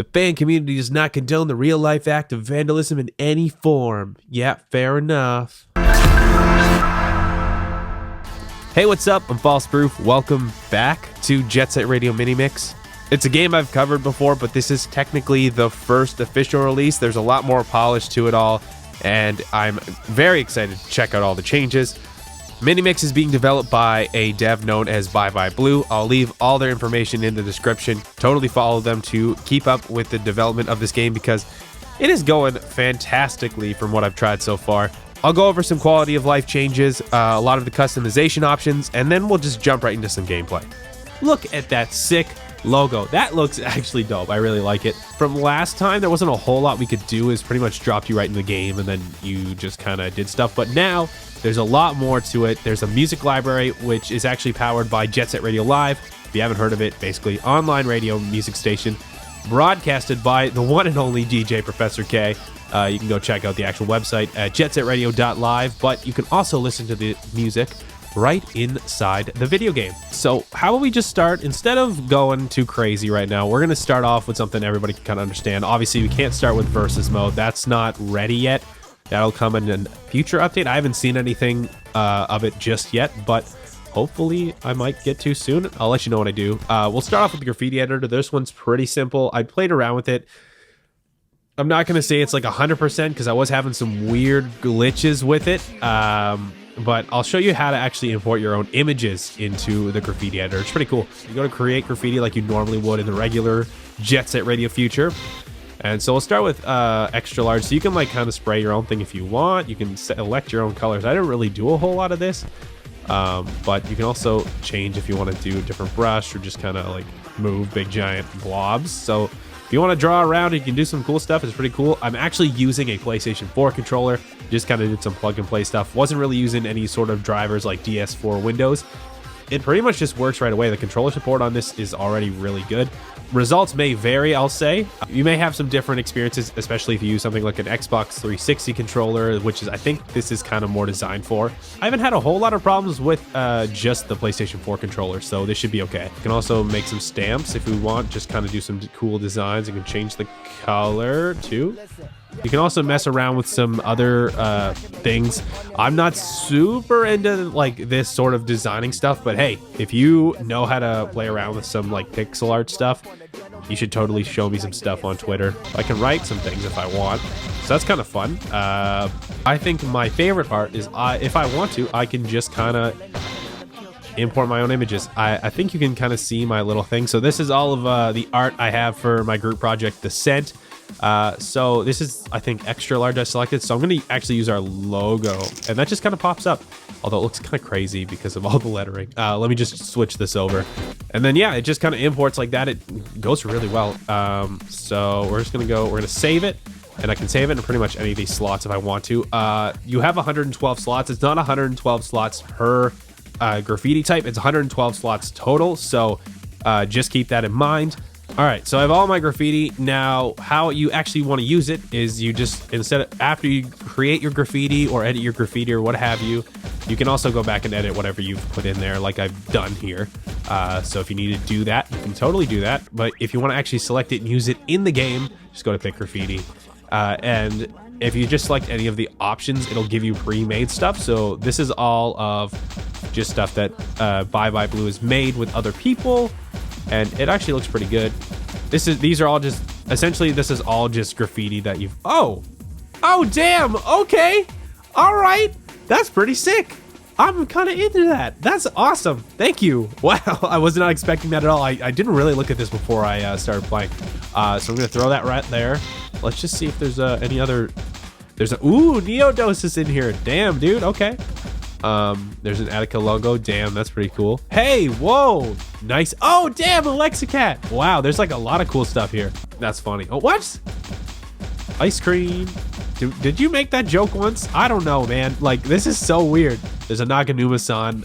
The fan community does not condone the real-life act of vandalism in any form. Yeah, fair enough. Hey, what's up? I'm FalseProof. Welcome back to Jet Set Radio Mini Mix. It's a game I've covered before, but this is technically the first official release. There's a lot more polish to it all, and I'm very excited to check out all the changes. Minimix is being developed by a dev known as bybyblue. I'll leave all their information in the description. Totally follow them to keep up with the development of this game because it is going fantastically from what I've tried so far. I'll go over some quality of life changes, a lot of the customization options, and then we'll just jump right into some gameplay. Look at that sick logo. That looks actually dope. I really like it. From last time, there wasn't a whole lot we could do. It's pretty much dropped you right in the game and then you just kind of did stuff. But now there's a lot more to it. There's a music library, which is actually powered by Jet Set Radio Live. If you haven't heard of it, basically online radio music station broadcasted by the one and only DJ Professor K. You can go check out the actual website at jetsetradio.live, but you can also listen to the music right inside the video game. So how about we just start, instead of going too crazy right now, we're going to start off with something everybody can kind of understand. Obviously, we can't start with versus mode. That's not ready yet. That'll come in a future update. I haven't seen anything of it just yet, but hopefully I might get to soon. I'll let you know when I do. We'll start off with the Graffiti Editor. This one's pretty simple. I played around with it. I'm not going to say it's like 100% because I was having some weird glitches with it. But I'll show you how to actually import your own images into the Graffiti Editor. It's pretty cool. You go to create graffiti like you normally would in the regular Jet Set Radio Future. And so we'll start with extra large. So you can like kind of spray your own thing if you want. You can select your own colors. I didn't really do a whole lot of this. But you can also change if you want to do a different brush or just kind of like move big giant blobs. So if you want to draw around, you can do some cool stuff. It's pretty cool. I'm actually using a PlayStation 4 controller. Just kind of did some plug and play stuff. Wasn't really using any sort of drivers like DS4 Windows. It pretty much just works right away. The controller support on this is already really good. Results may vary, I'll say. You may have some different experiences, especially if you use something like an Xbox 360 controller, which is, I think this is kind of more designed for. I haven't had a whole lot of problems with just the PlayStation 4 controller, so this should be okay. You can also make some stamps if we want, just kind of do some cool designs. You can change the color too. You can also mess around with some other things. I'm not super into like this sort of designing stuff, but hey, if you know how to play around with some like pixel art stuff, you should totally show me some stuff on Twitter. I can write some things if I want, so that's kind of fun. I think my favorite part is if I want to, I can just kind of import my own images. I think you can kind of see my little thing. So this is all of the art I have for my group project, The Scent. So this is, I think, extra large I selected. So I'm going to actually use our logo, and that just kind of pops up. Although it looks kind of crazy because of all the lettering. Let me just switch this over. And then, yeah, it just kind of imports like that. It goes really well. So we're just going to go, we're going to save it. And I can save it in pretty much any of these slots if I want to. You have 112 slots. It's not 112 slots per graffiti type. It's 112 slots total. So just keep that in mind. All right, so I have all my graffiti. Now, how you actually want to use it is you just, after you create your graffiti or edit your graffiti or what have you, you can also go back and edit whatever you've put in there like I've done here. So if you need to do that, you can totally do that. But if you want to actually select it and use it in the game, just go to pick graffiti. And if you just select any of the options, it'll give you pre-made stuff. So this is all of just stuff that bybyblue has made with other people. And it actually looks pretty good. These are all just, essentially this is all just graffiti that you've, oh damn, okay, all right, that's pretty sick. I'm kind of into that. That's awesome. Thank you. Wow, I was not expecting that at all. I didn't really look at this before I started playing. So I'm gonna throw that right there. Let's just see if there's any other, ooh, Neodos is in here. Damn, dude, okay. There's an Attica logo. Damn, that's pretty cool. Hey, whoa, nice. Oh, damn, Alexicat. Wow, there's like a lot of cool stuff here. That's funny. Oh, what? Ice cream. Did you make that joke once? I don't know, man. Like, this is so weird. There's a Naganuma-san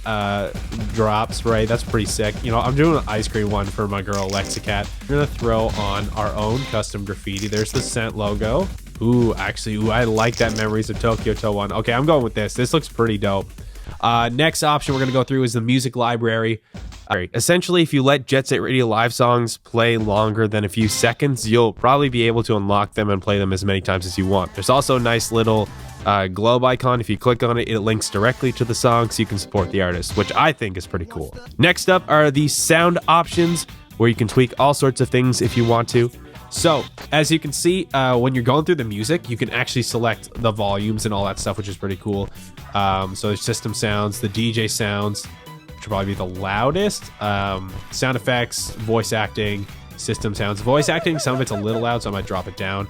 drop spray. That's pretty sick. You know, I'm doing an ice cream one for my girl, Alexicat. We're gonna throw on our own custom graffiti. There's the Scent logo. Ooh, actually, I like that Memories of Tokyo To one. Okay, I'm going with this. This looks pretty dope. Next option we're going to go through is the music library. Essentially, if you let Jet Set Radio Live songs play longer than a few seconds, you'll probably be able to unlock them and play them as many times as you want. There's also a nice little globe icon. If you click on it, it links directly to the song so you can support the artist, which I think is pretty cool. Next up are the sound options, where you can tweak all sorts of things if you want to. So, as you can see, when you're going through the music, you can actually select the volumes and all that stuff, which is pretty cool. So there's system sounds, the DJ sounds, which will probably be the loudest. Sound effects, voice acting, system sounds. Voice acting, some of it's a little loud, so I might drop it down.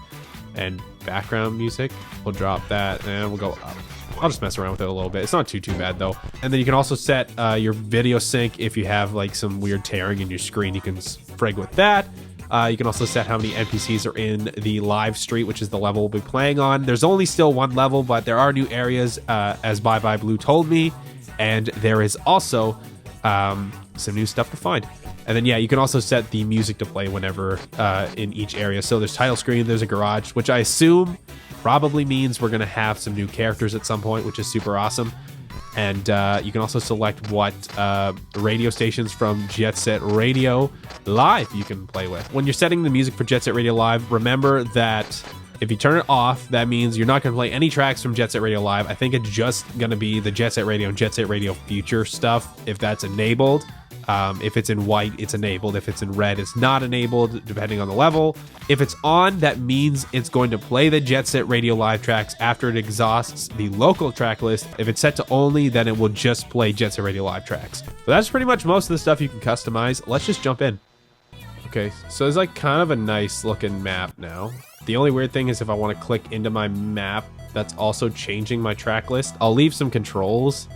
And background music, we'll drop that, and we'll go up. I'll just mess around with it a little bit. It's not too bad, though. And then you can also set your video sync. If you have like some weird tearing in your screen, you can frig with that. You can also set how many NPCs are in the live street, which is the level we'll be playing on. There's only still one level, but there are new areas, as bybyblue told me. And there is also some new stuff to find. And then, yeah, you can also set the music to play whenever in each area. So there's title screen, there's a garage, which I assume probably means we're going to have some new characters at some point, which is super awesome. And you can also select what radio stations from Jet Set Radio Live you can play with. When you're setting the music for Jet Set Radio Live, remember that if you turn it off, that means you're not going to play any tracks from Jet Set Radio Live. I think it's just going to be the Jet Set Radio and Jet Set Radio Future stuff if that's enabled. If it's in white, it's enabled. If it's in red, it's not enabled, depending on the level. If it's on, that means it's going to play the Jet Set Radio Live tracks after it exhausts the local track list. If it's set to only, then it will just play Jet Set Radio Live tracks. But that's pretty much most of the stuff you can customize. Let's just jump in. Okay, so there's like kind of a nice looking map now. The only weird thing is if I want to click into my map, that's also changing my track list. I'll leave some controls.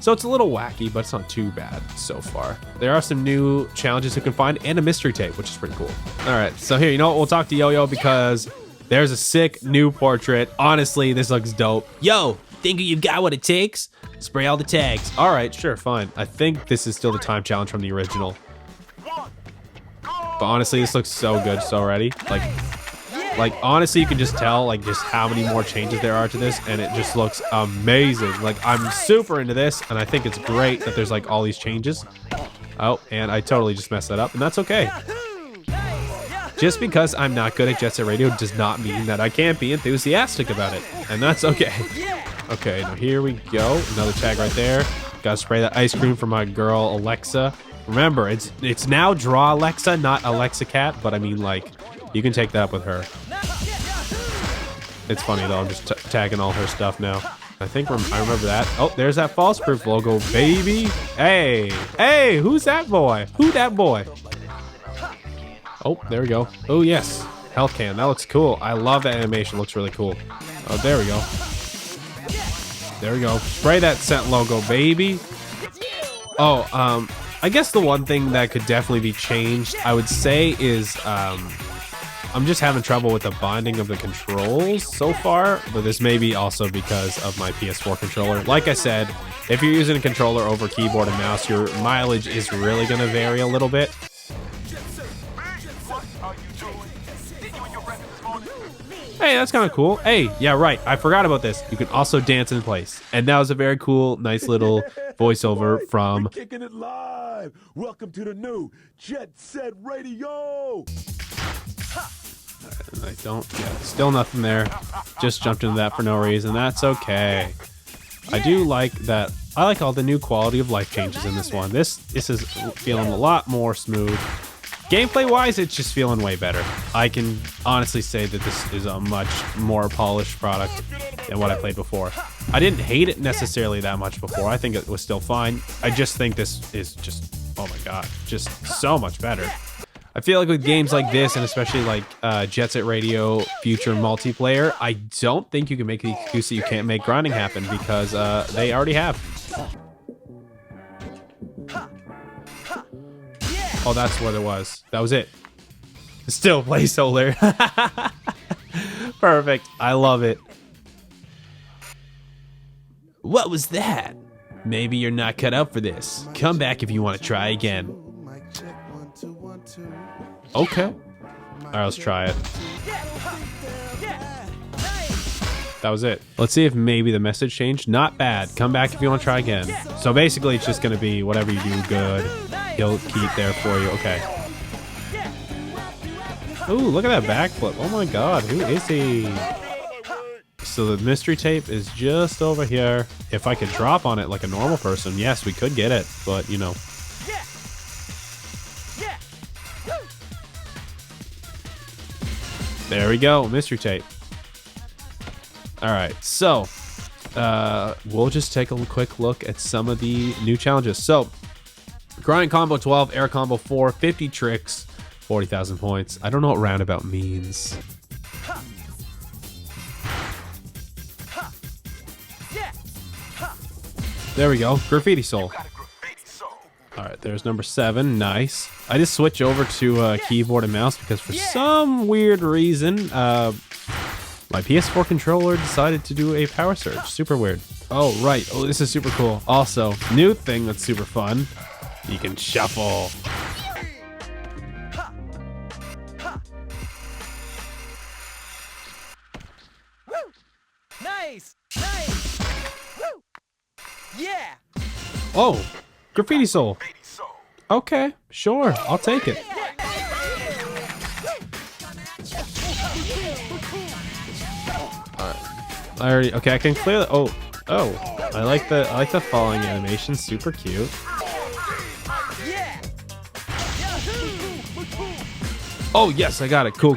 So it's a little wacky, but it's not too bad so far. There are some new challenges you can find and a mystery tape, which is pretty cool. All right, so here, you know what? We'll talk to Yo-Yo because there's a sick new portrait. Honestly, this looks dope. Yo, think you've got what it takes? Spray all the tags. All right, sure, fine. I think this is still the time challenge from the original. But honestly, this looks so good already. Like honestly, you can just tell like just how many more changes there are to this, and it just looks amazing. Like I'm super into this, and I think it's great that there's like all these changes. Oh, and I totally just messed that up, and that's okay. Just because I'm not good at Jet Set Radio does not mean that I can't be enthusiastic about it, and that's okay. Okay, now here we go. Another tag right there. Gotta spray that ice cream for my girl Alexa. Remember, it's now Draw Alexa, not Alexa Cat, but I mean like you can take that up with her. It's funny though, I'm just tagging all her stuff now. I think I remember that. Oh, there's that FalseProof logo, baby. Hey, who's that boy? Who that boy? Oh, there we go. Oh yes, health can. That looks cool. I love that animation. Looks really cool. Oh, there we go. There we go. Spray that scent logo, baby. Oh, I guess the one thing that could definitely be changed, I would say, is I'm just having trouble with the binding of the controls so far, but this may be also because of my PS4 controller. Like I said, if you're using a controller over keyboard and mouse, your mileage is really going to vary a little bit. Hey, that's kind of cool. Hey, yeah, right. I forgot about this. You can also dance in place. And that was a very cool, nice little voiceover from... Kicking it live. Welcome to the new Jet Set Radio. I don't, yeah, still nothing there. Just jumped into that for no reason. That's okay. I do like that. I like all the new quality of life changes in this one. This is feeling a lot more smooth. Gameplay wise, it's just feeling way better. I can honestly say that this is a much more polished product than what I played before. I didn't hate it necessarily that much before. I think it was still fine. I just think this is just, oh my god, just so much better. I feel like with games like this, and especially like Jet Set Radio Future multiplayer, I don't think you can make the excuse that you can't make grinding happen, because they already have. Oh, that's what it was. That was it. Still placeholder. Perfect. I love it. What was that? Maybe you're not cut out for this. Come back if you want to try again. Okay. All right, let's try it. That was it. Let's see if maybe the message changed. Not bad. Come back if you want to try again. So basically, it's just going to be whatever you do good. he'll keep there for you. Okay. Ooh, look at that backflip. Oh my god, who is he? So the mystery tape is just over here. If I could drop on it like a normal person, yes, we could get it. But, you know. There we go, mystery tape. All right, so we'll just take a quick look at some of the new challenges. So, grind combo 12, air combo 4, 50 tricks, 40,000 points. I don't know what roundabout means. There we go, graffiti soul. All right, there's number 7. Nice. I just switch over to keyboard and mouse because for some weird reason, my PS4 controller decided to do a power surge. Super weird. Oh, right. Oh, this is super cool. Also, new thing that's super fun. You can shuffle. Nice. Nice. Woo. Yeah. Oh, graffiti soul. Okay, sure. I'll take it. Okay, I can clear the, oh, I like the falling animation, super cute. Oh yes, I got it. Cool.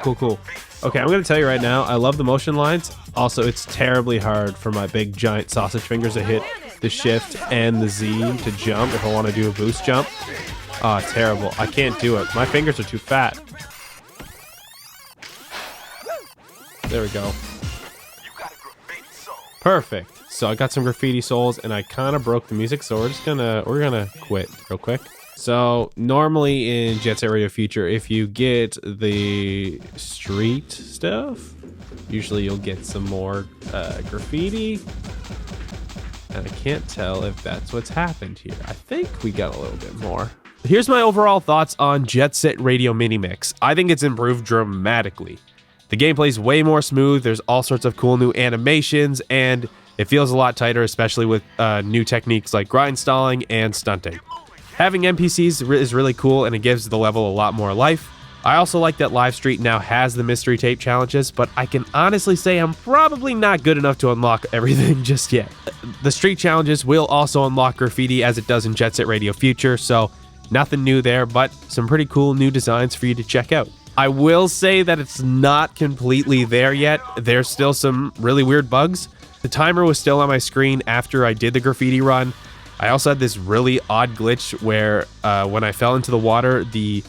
Okay, I'm gonna tell you right now, I love the motion lines. Also, it's terribly hard for my big giant sausage fingers to hit the shift and the Z to jump if I want to do a boost jump. Ah, terrible. I can't do it. My fingers are too fat. There we go. Perfect. So I got some graffiti souls and I kind of broke the music, so we're gonna quit real quick. So normally in Jet Set Radio Future, if you get the street stuff, usually you'll get some more graffiti. And I can't tell if that's what's happened here. I think we got a little bit more. Here's my overall thoughts on Jet Set Radio Mini Mix. I think it's improved dramatically. The gameplay's way more smooth, there's all sorts of cool new animations, and it feels a lot tighter, especially with new techniques like grind stalling and stunting. Having NPCs is really cool, and it gives the level a lot more life. I also like that Live Street now has the mystery tape challenges, but I can honestly say I'm probably not good enough to unlock everything just yet. The street challenges will also unlock graffiti as it does in Jet Set Radio Future, so nothing new there, but some pretty cool new designs for you to check out. I will say that it's not completely there yet. There's still some really weird bugs. The timer was still on my screen after I did the graffiti run. I also had this really odd glitch where when I fell into the water, the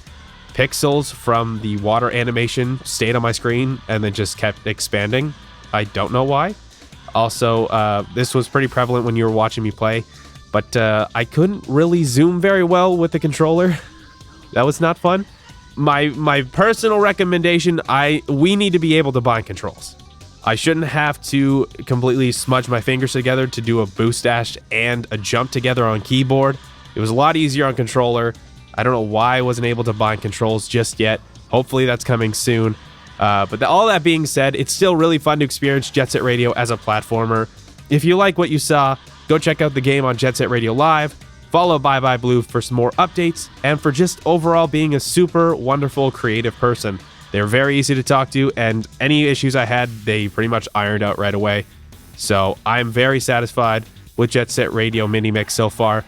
pixels from the water animation stayed on my screen and then just kept expanding. I don't know why. Also, this was pretty prevalent when you were watching me play, but I couldn't really zoom very well with the controller. That was not fun. My personal recommendation, we need to be able to bind controls. I shouldn't have to completely smudge my fingers together to do a boost dash and a jump together on keyboard. It was a lot easier on controller. I don't know why I wasn't able to bind controls just yet. Hopefully that's coming soon. But all that being said, it's still really fun to experience Jet Set Radio as a platformer. If you like what you saw, go check out the game on Jet Set Radio Live. Follow bybyblue for some more updates and for just overall being a super wonderful creative person. They're very easy to talk to, and any issues I had, they pretty much ironed out right away. So I'm very satisfied with Jet Set Radio Mini Mix so far.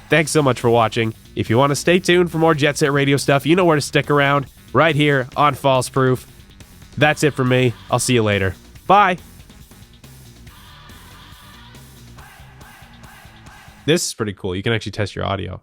Thanks so much for watching. If you want to stay tuned for more Jet Set Radio stuff, you know where to stick around, right here on FalseProof. That's it for me. I'll see you later. Bye. This is pretty cool. You can actually test your audio.